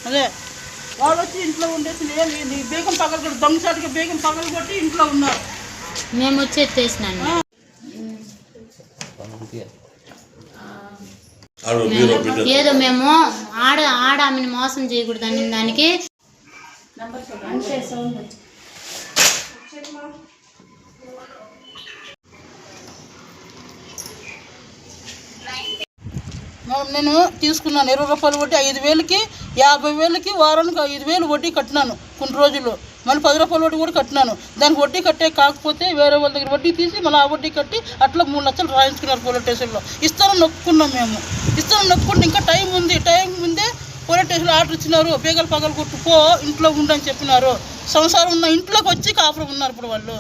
అదే వాళ్ళు వచ్చి ఇంట్లో ఉండేసి బేగం పగలు దొంగచాటుగా బేగం పగలు కొట్టి ఇంట్లో ఉన్నారు. మేము వచ్చి ఎత్తేసినాను. ఏదో మేము ఆమెను మోసం చేయకూడదని దానికి నేను తీసుకున్నాను 20 రూపాయలు వడ్డీ 5,000కి 50,000కి వారానికి 5,000 వడ్డీ కట్టినాను. కొన్ని రోజులు మళ్ళీ 10 రూపాయల వడ్డీ కూడా కట్టినాను. దానికి వడ్డీ కట్టే కాకపోతే వేరే వాళ్ళ దగ్గర వడ్డీ తీసి మళ్ళీ ఆ వడ్డీ కట్టి అట్లా 3 లక్షలు రాయించుకున్నారు పోలీస్ స్టేషన్లో. ఇస్తానని నొక్కున్నాం మేము. ఇస్తానని నొక్కుంటే ఇంకా టైం ముందే పోలీస్ స్టేషన్లో ఆర్డర్ ఇచ్చినారు. బేగలు పగలు కొట్టుకో ఇంట్లో ఉండని చెప్పినారు. సంసారం ఉన్న ఇంట్లోకి వచ్చి కాపురం ఉన్నారు. ఇప్పుడు వాళ్ళు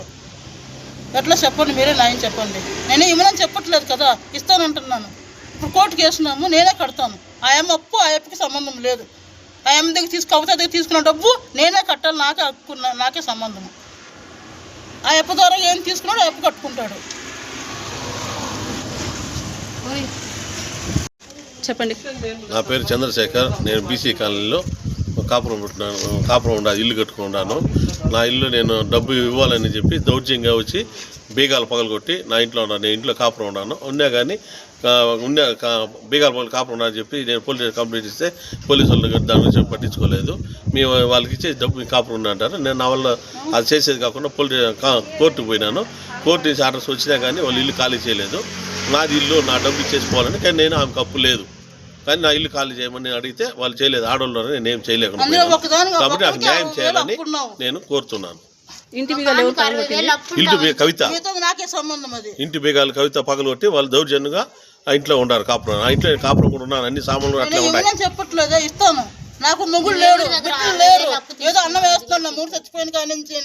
ఎట్లా చెప్పండి, మీరే న్యాయం చెప్పండి. నేనే ఇవ్వనని చెప్పట్లేదు కదా, ఇస్తానంటున్నాను. ఇప్పుడు కోర్టుకు వేసినాము, నేనే కడతాను. ఆయమ్మ అప్పు ఆయప్పకి సంబంధం లేదు. ఆయమ్మ దగ్గర కవిత దగ్గర తీసుకున్న డబ్బు నేనే కట్టాలి, నాకే సంబంధం. ఆ అప్ప ద్వారా ఏం తీసుకున్నాడు ఆ అప్పు కట్టుకుంటాడు. చెప్పండి. నా పేరు చంద్రశేఖర్. నేను బీసీ కాలనీలో కాపురం ఉండాలి, ఇల్లు కట్టుకున్నాను. నా ఇల్లు నేను డబ్బు ఇవ్వాలని చెప్పి దౌర్జన్యంగా వచ్చి బీగాలు పగలగొట్టి నా ఇంట్లో ఉన్నాను. నేను ఇంట్లో కాపురం ఉన్నాను. కానీ బీగాలు పగలు కాపురం ఉన్నాను చెప్పి నేను పోలీసు కంప్లైంట్ ఇస్తే పోలీసు వాళ్ళు దాని గురించి పట్టించుకోలేదు. మేము వాళ్ళకి ఇచ్చే డబ్బు కాపురం ఉన్నా అంటారు. నేను నా వల్ల అది చేసేది కాకుండా కోర్టుకు పోయినాను. కోర్టు నుంచి ఆర్డర్స్ వచ్చినా కానీ వాళ్ళు ఇల్లు ఖాళీ చేయలేదు. నాది ఇల్లు, నా డబ్బు ఇచ్చేసుకోవాలని. కానీ నేను ఆమెకు అప్పు లేదు, కానీ నా ఇల్లు ఖాళీ చేయమని అడిగితే వాళ్ళు చేయలేదు. ఆడవాళ్ళు నేనేం చేయలేకపోయాను. కాబట్టి నాకు న్యాయం చేయాలని నేను కోరుతున్నాను. ఇంటి బీగాలు కవిత ఇంటి బీగాలు కవిత పగలగొట్టి వాళ్ళు దౌర్జన్యంగా ఆ ఇంట్లో ఉండారు. కాపురం ఆ ఇంట్లో కాపురం కూడా ఉన్నాను. అన్ని సామాన్లు అట్లా ఉన్నాయి. చెప్పట్లేదా ఇస్తాను. నాకు మొగుడు లేడు, బిడ్డలు లేరు. ఏదో అన్నం వేస్తున్నా 3 చచ్చిపోయిన కాడి నుంచి.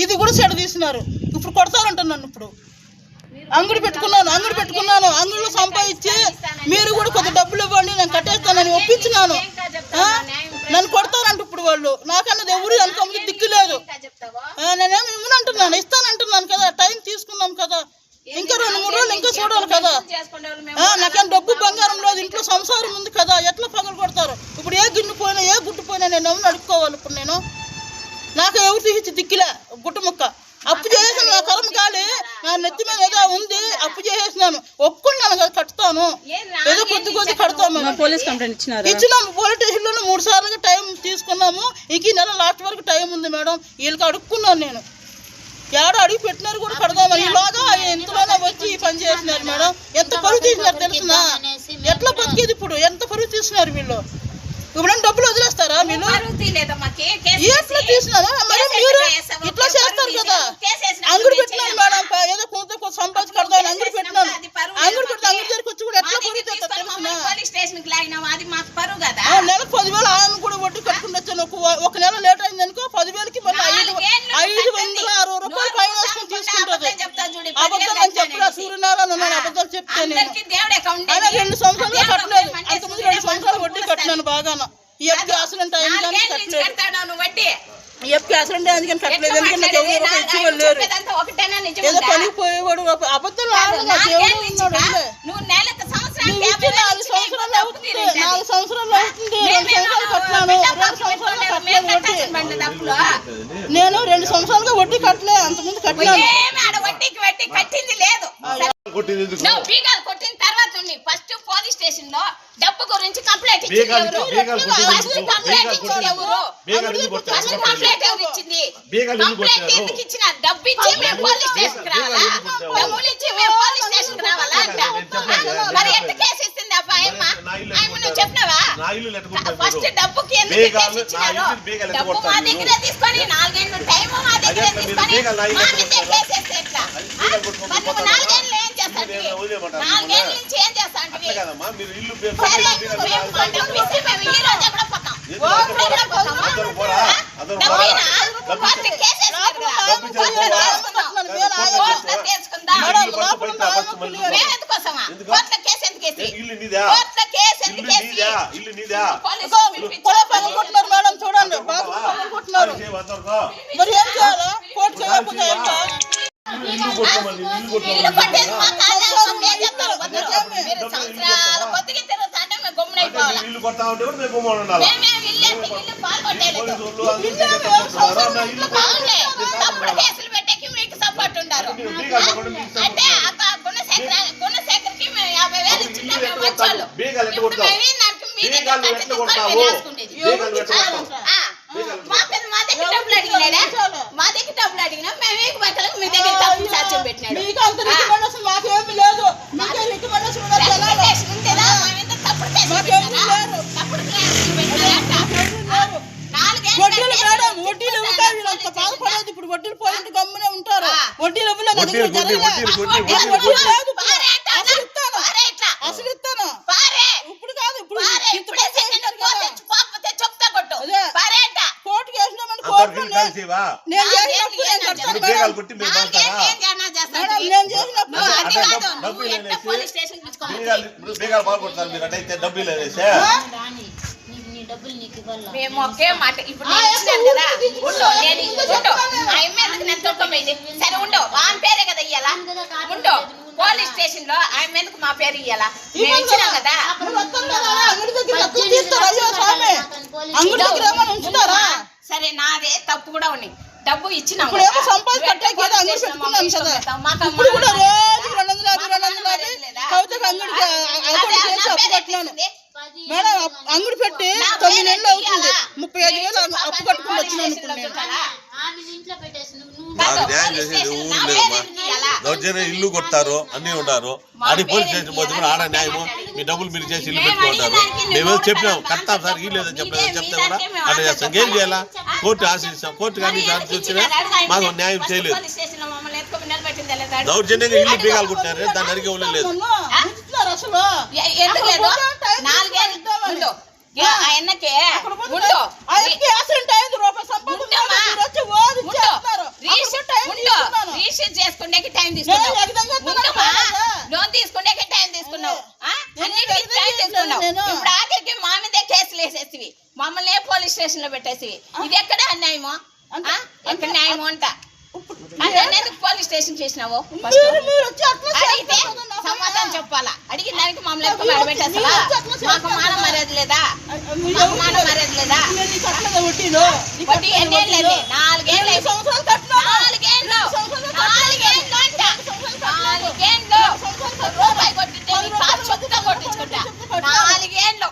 ఇది కూడా చెడ తీసినారు. ఇప్పుడు కొడతారంటున్నాను. ఇప్పుడు అంగడి పెట్టుకున్నాను. అంగడిలో సంపాదించి మీరు కూడా కొద్ది డబ్బులు ఇవ్వండి, నేను కట్టేస్తానని ఒప్పించినాను. నన్ను కొడతారంట ఇప్పుడు వాళ్ళు. నాకన్నది ఎవరు అనుకోమని దిక్కు లేదు. నేనేమి ఇవ్వనంటున్నాను, ఇస్తానంటున్నాను కదా. టైం తీసుకున్నాం కదా, ఇంకా 2-3 రోజులు ఇంకా చూడాలి కదా. నాకేం డబ్బు బంగారం లేదు, ఇంట్లో సంసారం ఉంది కదా. ఎట్లా పగలు కొడతారు? ఇప్పుడు ఏ గిన్నె పోయినా ఏ గుడ్డు పోయినా నేను ఎవరిని అడుక్కోవాలి? ఇప్పుడు నేను నాకు ఎవరు తీసి దిక్కులే గుట్టు ముక్క. అప్పు చేసేసిన నా కర్మ కాలి, నా నెత్తి మీద ఏదో ఉంది. అప్పు చేసేసినాను, ఒప్పుకున్నాను కదా, కడతాను. ఏదో కొద్ది కడతాము. పోలీస్ కంప్లైంట్ ఇచ్చినాము. పోలీస్ స్టేషన్లోనే 3 సార్లుగా టైం తీసుకున్నాము. ఈ నెల లాస్ట్ వరకు టైం ఉంది మేడం. వీళ్ళకి అడుక్కున్నాను నేను. ఎవడో అడిగి పెట్టినారు కూడా కడదామని. ఇలాగా ఎంతలోనే వచ్చి ఈ పని చేసినారు మేడం. ఎంత పరువు తీసినారు తెలుసునా? ఎట్లా బతికేది ఇప్పుడు? ఎంత పరువు తీసినారు వీళ్ళు. ఇప్పుడు డబ్బులు వదిలేస్తారా మీరు? ఎట్లా తీసినారా? మరి మీరు ఇట్లా చేస్తారు కదా. అంగడి పెట్టినాను మేడం, ఏదో కొంత సంపాదించి కడదామని అంగడి పెట్టినాను. అంగడి పెడితే అంగడి దగ్గరికి వచ్చి కూడా ఎట్లా పరువు చేస్తారు తెలుసునా? నెలకు 10,000 ఆయన కూడా వడ్డీ కట్టుకుని వచ్చాను. ఒక నెల లేట్ అయింది అనుకో 10,000కి మళ్ళీ 560 రూపాయలు ఫైన్ వేసుకుని తీసుకుంటుంది. అబద్ధాలు అని చెప్పరా? సూర్యనారాయణ ఉన్నాను అబద్ధాలు చెప్తే నేను. ఆయన 2 సంవత్సరాలు కట్టలేదు. అంతకుముందు 2 సంవత్సరాలు వడ్డీ కట్టినాను బాగా. ఎప్పుడు యాక్సిడెంట్ అయింది కానీ కట్టలేదు. ఎప్పుడు యాక్సిడెంట్ అయింది కానీ కట్టలేదు. ఎందుకంటే నాకు ఎవరు ఇచ్చేవాళ్ళు లేరు. ఏదో పనికి పోయేవాడు. అబద్ధాలు 4 సంవత్సరాలు అవుతుంది. 2 సంవత్సరాలు కట్టినాను. 2 సంవత్సరాలు కట్టలేదు. నేను 2 సంవత్సరాలుగా వడ్డీ కట్టలే. అంతకుముందు కట్టినాను. కట్టింది లేదు. కొట్టిన తర్వాత ఫస్ట్ పోలీస్ స్టేషన్ లో డబ్బు గురించి కంప్లైంట్ ఇచ్చింది ఎవరు? కంప్లైంట్ ఎందుకు ఇచ్చిన? డబ్బు ఇచ్చి మేము పోలీస్ స్టేషన్ కి రావాలా? డబ్బులు ఇచ్చి మేము పోలీస్ స్టేషన్ కి రావాలా అంట. మరి ఎంత కేసు ఇస్తుంది అబ్బాయమ్మ? నువ్వు చెప్పినావా? ఫస్ట్ డబ్బుకి ఎందుకు కేసు ఇచ్చినారు? డబ్బు మా దగ్గరే తీసుకొని 4 ఏళ్ళు టైం మా దగ్గరే తీసుకొని మా మీద కేసు వేస్తే ఎట్లా? మరి నువ్వు 4 ఏళ్ళు ఏం చేస్తాడు? 4 ఏళ్ళ నుంచి ఏం చేస్తాడు? ఈ రోజు ఎక్కడ పోతాం? మేడం చూడండి, మరి ఏం చేయాలా? కోర్టు చేయకపోతే ఇల్లు కొట్టేది మా కాళ్ళ మీద చెప్తారు వద్దు. మీరు సంవత్సరాల కొద్దిగా తిరుగుతాంటే మేము గమ్మునైపోవాలా. ఇల్లు కొడతా ఉంటే కూడా మేము గుమ్మడి ఉండాలి. మేమేం ఇల్లు పాల్గొట్టేలేదు. అవునులే, తప్పుడు కేసులు పెట్టేకి మీకు సపోర్ట్ ఉండారు. అంటే గుణశేఖర్కి మేము 50,000 ఇచ్చినా మేము మంచోళ్ళు. ఇప్పుడు మేము దానికి మీ దగ్గర వేసుకుండేది. మా దగ్గర డబ్బులు అడిగినాడా? మా దగ్గర డబ్బులు అడిగినా మేము ఏ బట్టలకు మీ దగ్గర తప్పు సాక్ష్యం పెట్టినాడు. ఉంటేదా మేమింత తప్పుడు కేసులు పెట్టినారా? తప్పుడు కేసులు పెట్టినారా? ఇప్పుడు వడ్డీలు పోయింది గమ్మునే ఉంటారు. వడ్డీలు అసలు ఇస్తాను ఇప్పుడు కాదు. ఇప్పుడు కోర్టుకు వేసినామని కోర్టు నేను చేసినప్పుడు డబ్బులు నీకు ఇవ్వాలి. మేము ఒకే మాట ఇప్పుడు నేను ఇచ్చినాను కదా. ఉండు నేను తొక్కమైంది సరే ఉండు ఆమె పేరే కదా ఇయ్యాలా. ఉండు పోలీస్ స్టేషన్ లో ఆమె ఎందుకు మా పేరు ఇయ్యాలా? మేము ఇచ్చినాం కదా. సరే నాదే తప్పు కూడా ఉన్నాయి. డబ్బు ఇచ్చినాం మేడం అంగడి పెట్టి 9 నెలలు అవుతుంది. 35,000 అప్పు కట్టుకుని వచ్చినాను. దౌర్జన్యం ఇల్లు కొడతారు, అన్ని ఉంటారు. ఆడి పోలీస్ స్టేషన్ పోతే కూడా ఆడ న్యాయము. మీ డబ్బులు మీరు చేసి ఇల్లు పెట్టుకుంటారు. మేము చెప్పినాం కడతాం సార్ ఇల్లు చెప్పలేదు చెప్తే కూడా అట్లా చేస్తాం. ఏం చేయాలా? కోర్టు ఆశిస్తాం. కోర్టు కానీ చూసినా మాకు న్యాయం చేయలేదు. దౌర్జన్యంగా ఇల్లు బీగాలు కొట్టారు. దాన్ని అడిగే వాళ్ళు లేదు. అసలు ఎందుకు లేదు? 4 ఏళ్ళు ఆయనకే రిజిస్టర్ చేసుకునే టైం తీసుకున్నావు. లోన్ తీసుకునే టైం తీసుకున్నావు. అన్నిటికీ టైం తీసుకున్నావు. ఇప్పుడు ఆఖరికి మా మీదే కేసులు వేసేసివి. మమ్మల్ని పోలీస్ స్టేషన్ లో పెట్టేసివి. ఇది ఎక్కడ అన్యాయమో? ఎక్కడ న్యాయమో అంట. ఎందుకు పోలీస్ స్టేషన్ చేసినావు? అడిగితే సమాధానం చెప్పాలా? అడిగిన దానికి మమ్మల్ని పెట్టేసా? మాకు మాన మర్యాద లేదా? మాన మర్యాద లేదా? వడ్డీ ఎన్నేళ్ళు లేదు? 4 ఏళ్ళు. 4 ఏళ్ళు రూపాయి కొట్టింటే కాదు చెప్తా కొట్టించుకుంటా. 4 ఏళ్ళు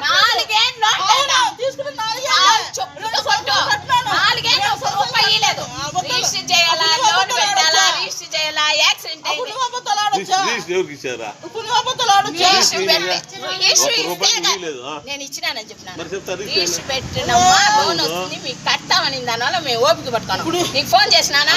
4 ఏళ్ళు రూపాయి లేదు. రిజిస్టర్ చేయాలా? లోన్ పెట్టాలా? రిజిస్టర్ చేయాలా? యాక్సిడెంట్ అయింది. నేను ఇచ్చినానని చెప్పినాను. రిజిస్టర్ పెట్టినమ్మా లోన్ వస్తుంది మీకు కట్టామని దానివల్ల మేము ఓపిక పట్టుకున్నాం. నీకు ఫోన్ చేసినానా?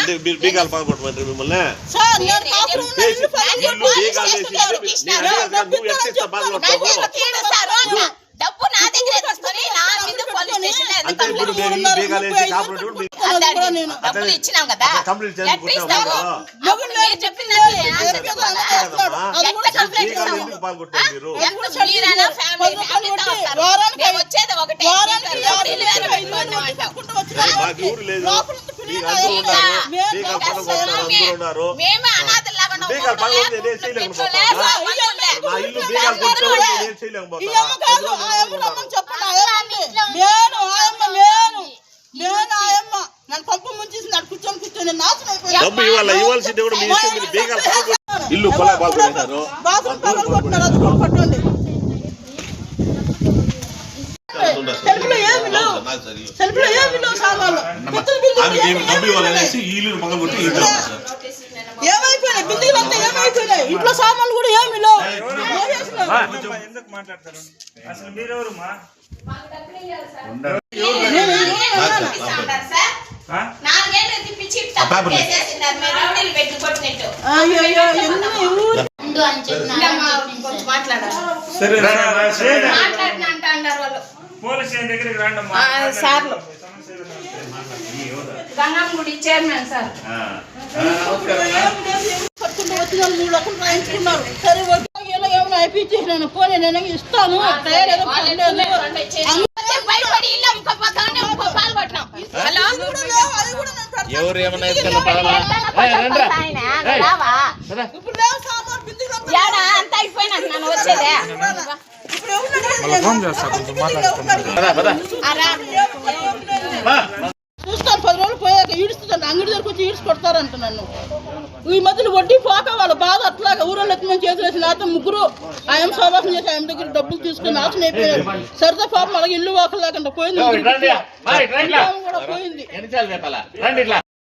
డబ్బు నా దగ్గర తీసుకొని నా మీద పోలీస్ స్టేషన్ డబ్బులు ఇచ్చినాం కదా. ఎట్లా ఇస్తావు? మీరు చెప్పిన వచ్చేది ఒకటే. మేమే అనాథలాగా నన్ను పంపు ముంచేసి నాకు కూర్చొని నాశనం అయిపోయింది. డబ్బు ఇవ్వాల్సిందే కూడా మీ ఇష్టం. మీరు బీగాలు ఇల్లు బాగుపడతారు. పట్టండి సెల్ఫ్లో ఏమి లేవు. సెల్ఫ్లో ఏమి లేవు సామాన్లు. ఏమైపోయినాయి? బిల్డింగ్లు అంతా ఏమైపోయినాయి? ఇంట్లో సామాన్లు కూడా ఏమి లేవు. ఎందుకు మాట్లాడతారు? అసలు మీరెవరుమా? 4 ఏళ్ళు తిప్పించి రౌడీలు పెట్టి కొట్టినట్టు మాట్లాడారు. పోలీస్ స్టేషన్ దగ్గరికి రండమ్మా. సార్లు గంగమ్మ చైర్మన్ సార్ రాయించుకున్నారు. సరే ఏమైనా అయిపోయించేసినాను. పోనీ నేను ఇస్తాను. భయపడి ఇల్లు అమ్ముకోపోతానే పాల్గొట్టినాం. ఎవరు ఏమన్నా ఎత్తుకున్న పదాలా? రండ్రా. రావా ఇప్పుడు లేవు సామాన్ బిందులు అంతా. యాడా అంత అయిపోయినాక నన్ను వచ్చేదే ఇప్పుడు ఎవరు పద పద చూస్తాను 10 రోజులు పోయాక ఈడుస్తుందంట. అంగడి దగ్గరకు వచ్చి ఈడ్చి కొడతారంట నన్ను. ఈ మధ్యలో వడ్డీ పోక వాళ్ళ బాధ అట్లాగా ఊరోళ్ళు ఎత్తుమని చేతులు వేసి నాతో ముగ్గురు ఆయన సోభాసం చేసి ఆయన దగ్గర డబ్బులు తీసుకుని నాశనం అయిపోయారు. సరదా పాపం అలాగే ఇల్లు వాకలు లేకుండా పోయింది. రండి. కూడా పోయింది. ఎన్నిసార్లు చెప్పాలా? రండి ఇట్లా.